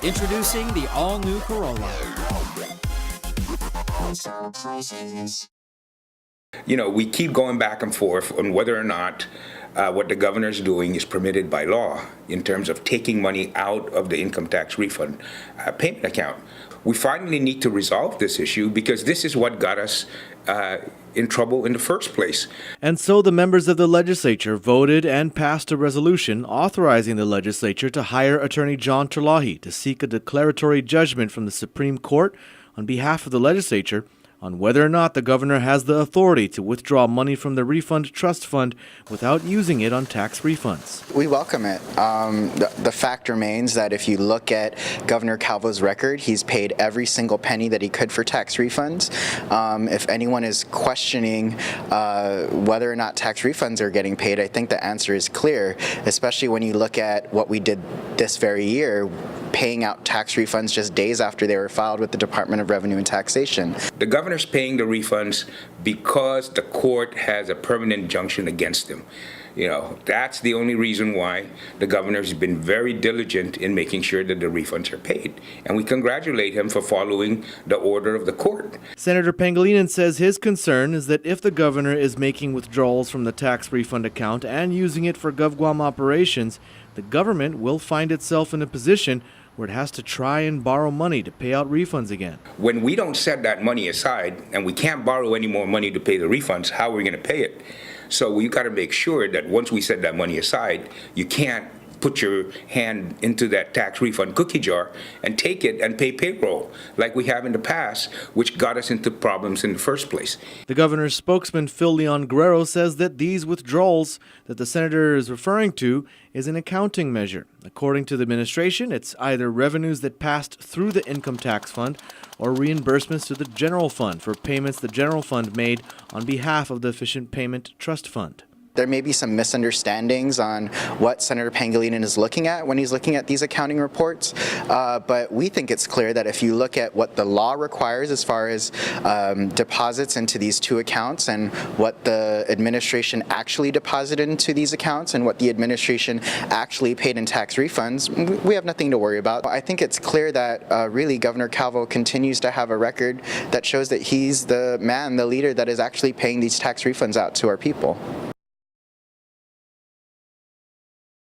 Introducing the all-new Corolla. You know, we keep going back and forth on whether or not what the governor's doing is permitted by law in terms of taking money out of the income tax refund payment account. We finally need to resolve this issue because this is what got us in trouble in the first place. And so the members of the legislature voted and passed a resolution authorizing the legislature to hire Attorney John Terlahi to seek a declaratory judgment from the Supreme Court on behalf of the legislature on whether or not the governor has the authority to withdraw money from the refund trust fund without using it on tax refunds. We welcome it. The fact remains that if you look at Governor Calvo's record, he's paid every single penny that he could for tax refunds. If anyone is questioning whether or not tax refunds are getting paid, I think the answer is clear, especially when you look at what we did this very year, paying out tax refunds just days after they were filed with the Department of Revenue and Taxation. The governor's paying the refunds because the court has a permanent injunction against him. You know, that's the only reason why the governor's been very diligent in making sure that the refunds are paid. And we congratulate him for following the order of the court. Senator Pangilinan says his concern is that if the governor is making withdrawals from the tax refund account and using it for GovGuam operations, the government will find itself in a position where it has to try and borrow money to pay out refunds again. When we don't set that money aside and we can't borrow any more money to pay the refunds, how are we going to pay it? So we got to make sure that once we set that money aside, you can't put your hand into that tax refund cookie jar and take it and pay payroll like we have in the past, which got us into problems in the first place. The governor's spokesman, Phil Leon Guerrero, says that these withdrawals that the senator is referring to is an accounting measure. According to the administration, it's either revenues that passed through the income tax fund or reimbursements to the general fund for payments the general fund made on behalf of the Efficient Payment Trust Fund. There may be some misunderstandings on what Senator Pangilinan is looking at when he's looking at these accounting reports, but we think it's clear that if you look at what the law requires as far as deposits into these two accounts and what the administration actually deposited into these accounts and what the administration actually paid in tax refunds, we have nothing to worry about. I think it's clear that really Governor Calvo continues to have a record that shows that he's the man, the leader that is actually paying these tax refunds out to our people.